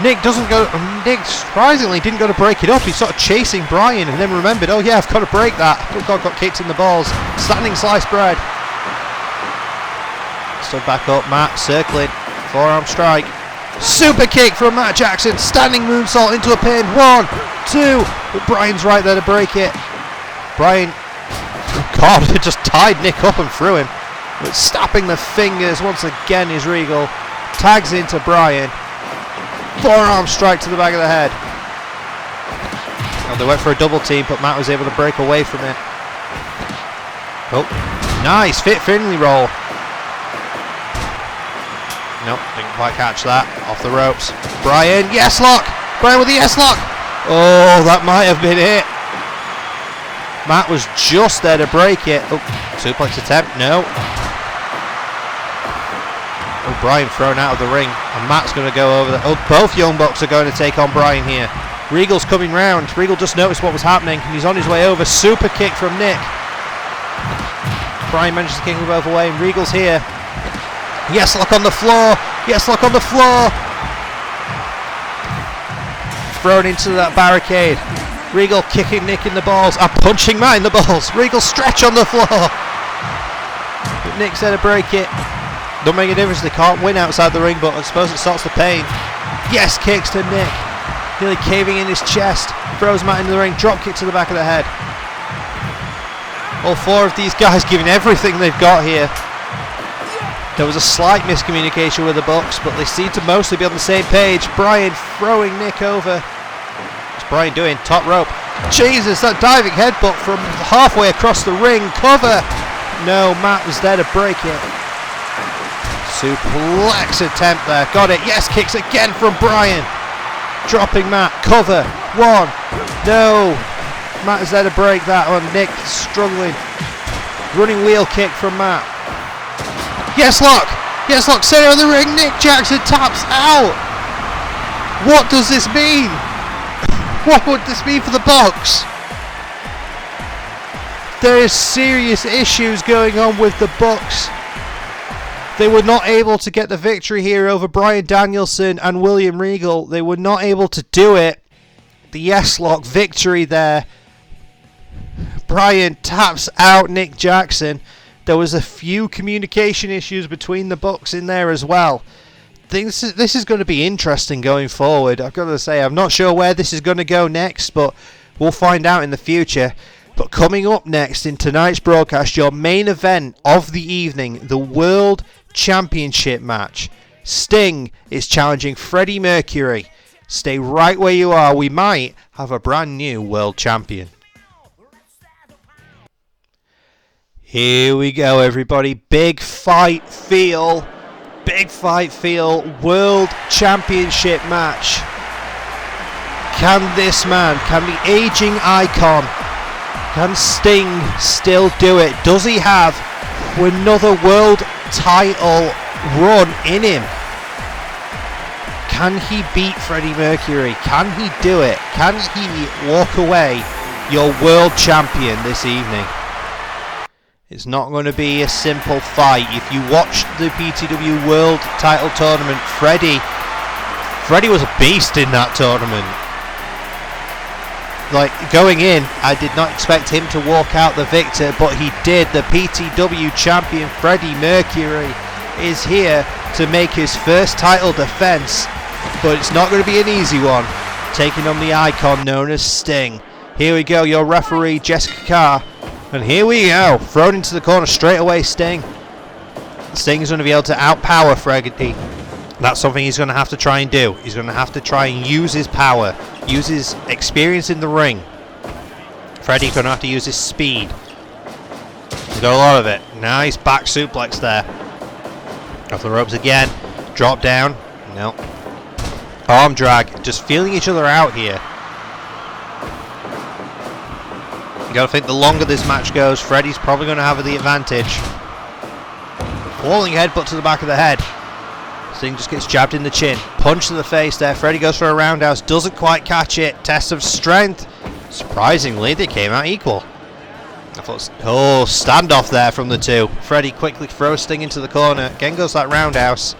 [SPEAKER 1] Nick doesn't go. Nick surprisingly didn't go to break it up. He's sort of chasing Brian and then remembered, oh yeah, I've got to break that. Oh God, got kicked in the balls. Standing sliced bread. Stood back up. Matt circling. Forearm strike. Super kick from Matt Jackson. Standing moonsault into a pin. 1, 2. But Brian's right there to break it. Brian, God, it just tied Nick up and threw him. But snapping the fingers once again is Regal. Tags into Brian. Forearm strike to the back of the head. Oh, they went for a double team, but Matt was able to break away from it. Oh, nice Fit Finley roll. Nope, didn't quite catch that. Off the ropes. Brian, yes lock. Brian with the yes lock. Oh, that might have been it. Matt was just there to break it. Oh, suplex attempt. No. Oh, Brian thrown out of the ring. And Matt's going to go over there. Oh, both Young Bucks are going to take on Brian here. Regal's coming round. Regal just noticed what was happening. And he's on his way over. Super kick from Nick. Brian manages to kick him both away. And Regal's here. Yes, lock on the floor. Yes, lock on the floor. Thrown into that barricade. Regal kicking Nick in the balls. Punching Matt in the balls. Regal stretch on the floor. But Nick's there to break it. Don't make a difference. They can't win outside the ring, but I suppose it starts the pain. Yes, kicks to Nick. Nearly caving in his chest. Throws Matt into the ring. Drop kick to the back of the head. All 4 of these guys giving everything they've got here. There was a slight miscommunication with the Bucks, but they seem to mostly be on the same page. Brian throwing Nick over. What's Brian doing? Top rope. Jesus, that diving headbutt from halfway across the ring. Cover. No, Matt was there to break it. Suplex attempt there. Got it. Yes, kicks again from Brian. Dropping Matt. Cover. 1. No. Matt is there to break that one. Nick struggling. Running wheel kick from Matt. Yes, lock. Yes, lock. Center of the ring. Nick Jackson taps out. What does this mean? What would this mean for the Bucks? There is serious issues going on with the Bucks. They were not able to get the victory here over Bryan Danielson and William Regal. They were not able to do it. The yes lock victory there. Bryan taps out Nick Jackson. There was a few communication issues between the Bucks in there as well. This is going to be interesting going forward. I've got to say, I'm not sure where this is going to go next, but we'll find out in the future. But coming up next in tonight's broadcast, your main event of the evening, the World Championship match. Sting is challenging Freddie Mercury. Stay right where you are. We might have a brand new world champion. Here we go, everybody. Big fight feel. Big fight feel. World Championship match. Can this man, can the aging icon, can Sting still do it? Does he have another world title run in him? Can he beat Freddie Mercury? Can he do it? Can he walk away your world champion this evening? It's not going to be a simple fight. If you watched the PTW World Title Tournament, Freddie was a beast in that tournament. Like, going in, I did not expect him to walk out the victor, but he did. The PTW champion, Freddie Mercury, is here to make his first title defense, but it's not going to be an easy one, taking on the icon known as Sting. Here we go, your referee, Jessica Carr. And here we go, thrown into the corner straight away, Sting. Sting's going to be able to outpower Freddie. That's something he's going to have to try and do. He's going to have to try and use his power, use his experience in the ring. Freddie's going to have to use his speed. He's got a lot of it. Nice back suplex there. Off the ropes again. Drop down. No. Arm drag. Just feeling each other out here. You gotta think the longer this match goes, Freddie's probably going to have the advantage. Falling headbutt to the back of the head. Sting just gets jabbed in the chin. Punch to the face there. Freddie goes for a roundhouse. Doesn't quite catch it. Test of strength. Surprisingly, they came out equal. I thought, oh, standoff there from the two. Freddie quickly throws Sting into the corner. Again goes that roundhouse.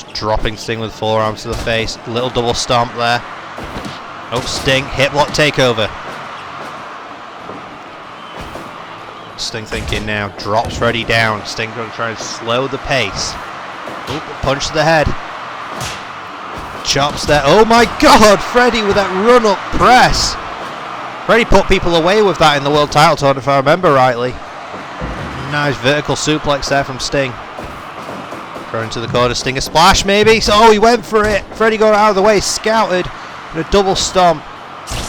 [SPEAKER 1] Just dropping Sting with forearms to the face. Little double stomp there. Oh, Sting, hip lock takeover. Sting thinking now, drops Freddie down. Sting going to try and slow the pace. Oh, punch to the head. Chops there. Oh my god, Freddie with that run-up press. Freddie put people away with that in the world title tournament, if I remember rightly. Nice vertical suplex there from Sting. Thrown into the corner, Sting a splash maybe. Oh, he went for it. Freddie got out of the way, scouted. And a double stomp.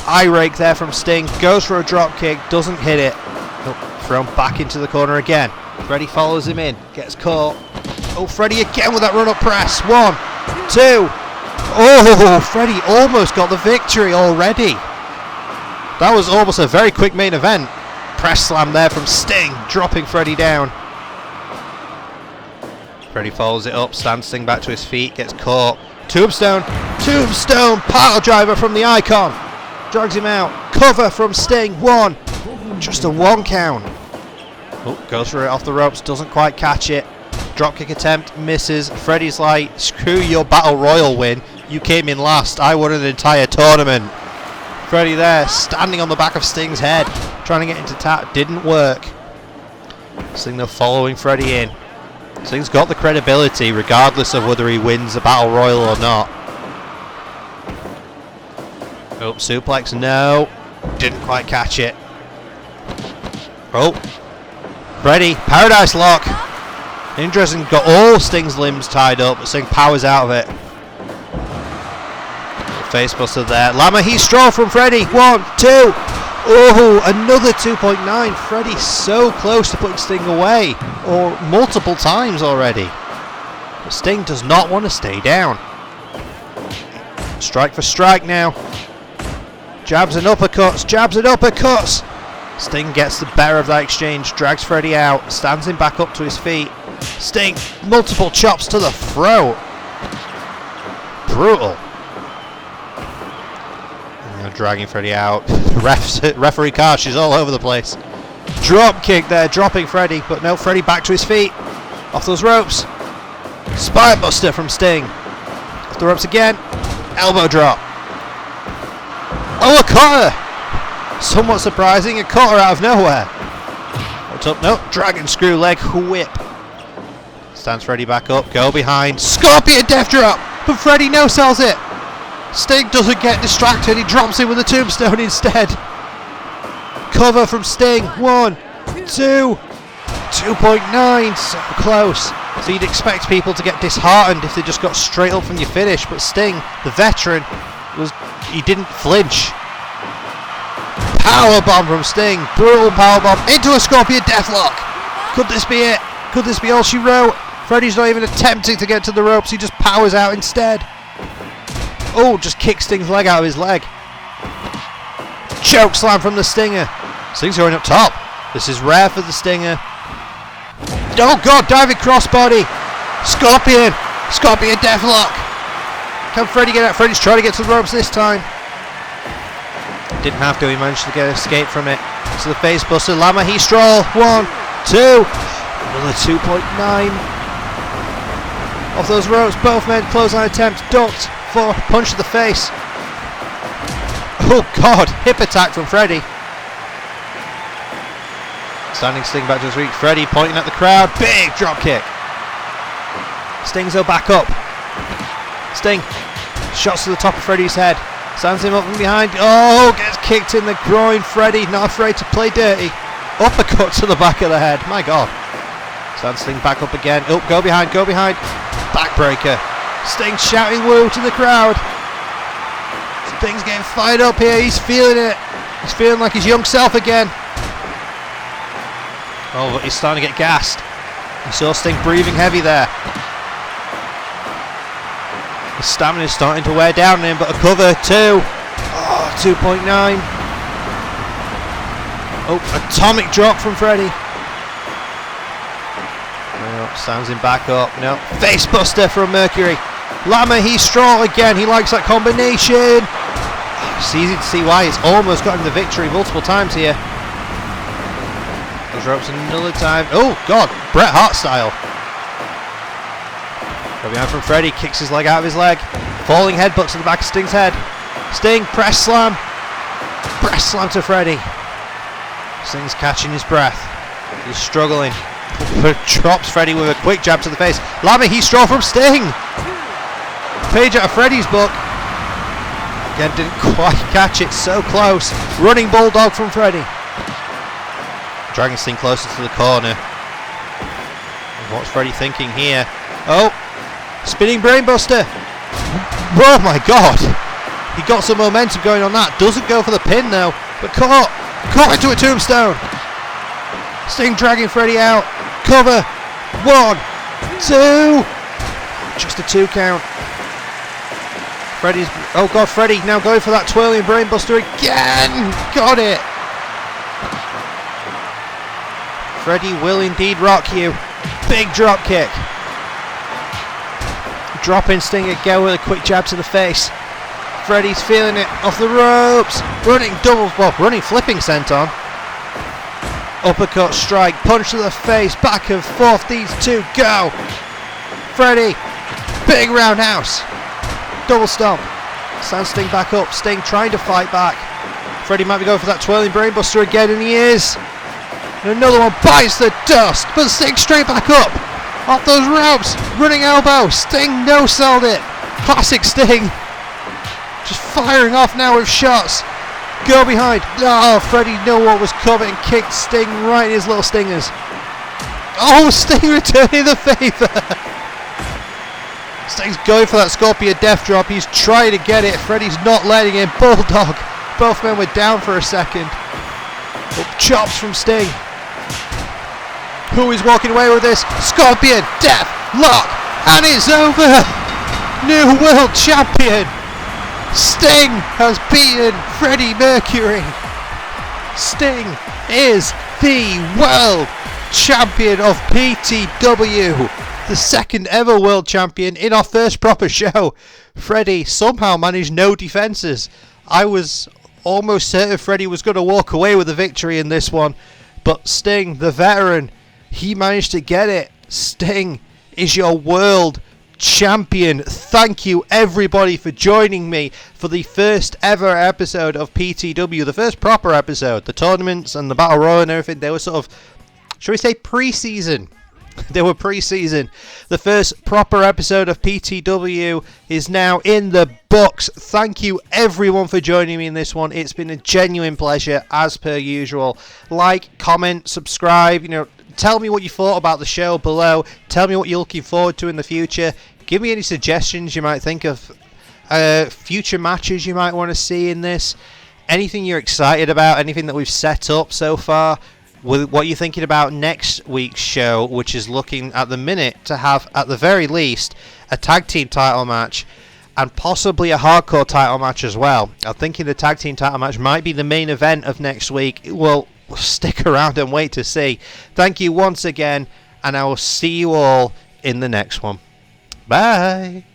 [SPEAKER 1] Eye rake there from Sting. Goes for a drop kick, doesn't hit it. Oh, thrown back into the corner again. Freddie follows him in, gets caught. Oh, Freddie again with that run-up press. 1, 2. Oh, Freddie almost got the victory already. That was almost a very quick main event. Press slam there from Sting, dropping Freddie down. Freddie follows it up, stands Sting back to his feet, gets caught. Tombstone, pile driver from the Icon. Drags him out. Cover from Sting, 1. Just a 1 count. Oh, goes for it off the ropes, doesn't quite catch it. Dropkick attempt, misses. Freddie's like, screw your Battle Royal win. You came in last. I won an entire tournament. Freddie there, standing on the back of Sting's head, trying to get into tap. Didn't work. Sting though following Freddie in. Sting's got the credibility, regardless of whether he wins a Battle Royal or not. Oh, suplex, no. Didn't quite catch it. Oh. Freddie, Paradise Lock. Interesting, got all Sting's limbs tied up, but Sting powers out of it. Facebuster there. Lama Heat Straw from Freddie. 1, 2. Oh, another 2.9. Freddie so close to putting Sting away, or multiple times already. But Sting does not want to stay down. Strike for strike now. Jabs and uppercuts. Jabs and uppercuts. Sting gets the better of that exchange. Drags Freddie out. Stands him back up to his feet. Sting, multiple chops to the throat. Brutal. Dragging Freddie out. Referee car, she's all over the place. Drop kick there, dropping Freddie, but no, Freddie back to his feet. Off those ropes. Spinebuster from Sting. Off the ropes again. Elbow drop. Oh, a cutter! Somewhat surprising, a cutter out of nowhere. What's up? No, dragon screw leg whip. Stands Freddie back up, go behind. Scorpion death drop! But Freddie no sells it. Sting doesn't get distracted, he drops him with a tombstone instead. Cover from Sting, 1, 2, 2.9, so close. So you'd expect people to get disheartened if they just got straight up from your finish, but Sting, the veteran, he didn't flinch. Powerbomb from Sting, brutal powerbomb into a Scorpion Deathlock. Could this be it? Could this be all she wrote? Freddie's not even attempting to get to the ropes, he just powers out instead. Oh, just kicked Sting's leg out of his leg. Choke slam from the Stinger. Sting's going up top. This is rare for the Stinger. Oh god, diving crossbody. Scorpion. Scorpion deathlock. Can Freddie get out? Freddie's trying to get to the ropes this time. Didn't have to, he managed to get an escape from it. So the face buster. Lama Heat Straw. 1, 2. Another 2.9. Off those ropes, both men clothesline attempt. Ducked. 4, punch to the face. Oh god, hip attack from Freddie. Standing Sting back to his feet. Freddie pointing at the crowd. Big drop kick. Sting's back up. Sting shots to the top of Freddie's head. Stands him up from behind. Oh, gets kicked in the groin. Freddie not afraid to play dirty. Uppercut to the back of the head. My god. Stands Sting back up again. Oh, go behind, go behind. Backbreaker. Sting shouting woo to the crowd. Sting's getting fired up here. He's feeling it. He's feeling like his young self again. Oh, but he's starting to get gassed. You saw Sting breathing heavy there. His stamina is starting to wear down on him, but a cover 2. Oh, 2.9. Oh, atomic drop from Freddie. No, stands him back up. No, face buster from Mercury. Lama Heat Straw again. He likes that combination. It's easy to see why. It's almost got him the victory multiple times here. Those ropes another time. Oh god, Bret Hart style. Go behind from Freddie, kicks his leg out of his leg. Falling headbutt to the back of Sting's head. Sting, press slam. Press slam to Freddie. Sting's catching his breath. He's struggling. Drops Freddie with a quick jab to the face. Lammy, he's straw from Sting. Page out of Freddie's book. Again, didn't quite catch it. So close. Running bulldog from Freddie. Dragging Sting closer to the corner. What's Freddie thinking here? Oh, spinning brainbuster. Oh my god. He got some momentum going on that. Doesn't go for the pin though. But caught into a tombstone. Sting dragging Freddie out. Cover. 1, 2. Just a 2 count. Freddie's. Oh god, Freddie now going for that twirling brainbuster again. Got it. Freddie will indeed rock you. Big drop kick. Dropping Sting again with a quick jab to the face. Freddie's feeling it off the ropes. Running flipping senton. Uppercut, strike, punch to the face, back and forth, these two go. Freddie, big roundhouse. Double stomp. Stands Sting back up. Sting trying to fight back. Freddie might be going for that twirling brainbuster again, and he is. And another one bites the dust, but Sting straight back up. Off those ropes. Running elbow. Sting no-sold it. Classic Sting. Just firing off now with shots. Go behind. Oh, Freddie knew what was coming. Kicked Sting right in his little stingers. Oh, Sting returning the favour. Sting's going for that Scorpion Death Drop. He's trying to get it. Freddie's not letting him. Bulldog. Both men were down for a second. Up chops from Sting. Who is walking away with this? Scorpion Death Lock. And it's over. New World Champion. Sting has beaten Freddie Mercury. Sting is the World Champion of PTW. The second ever World Champion in our first proper show. Freddie somehow managed no defences. I was almost certain Freddie was going to walk away with the victory in this one. But Sting, the veteran, he managed to get it. Sting is your World Champion. Thank you everybody for joining me for the first ever episode of PTW, the first proper episode. The tournaments and the Battle Royal and everything, they were sort of, shall we say, pre-season. They were pre-season. The first proper episode of PTW is now in the books. Thank you everyone for joining me in this one. It's been a genuine pleasure as per usual. Like, comment, subscribe, tell me what you thought about the show below. Tell me what you're looking forward to in the future. Give me any suggestions you might think of, future matches you might want to see in this. Anything you're excited about, anything that we've set up so far. What you're thinking about next week's show, which is looking at the minute to have, at the very least, a tag team title match and possibly a hardcore title match as well. I'm thinking the tag team title match might be the main event of next week. Well, stick around and wait to see. Thank you once again, and I will see you all in the next one. Bye.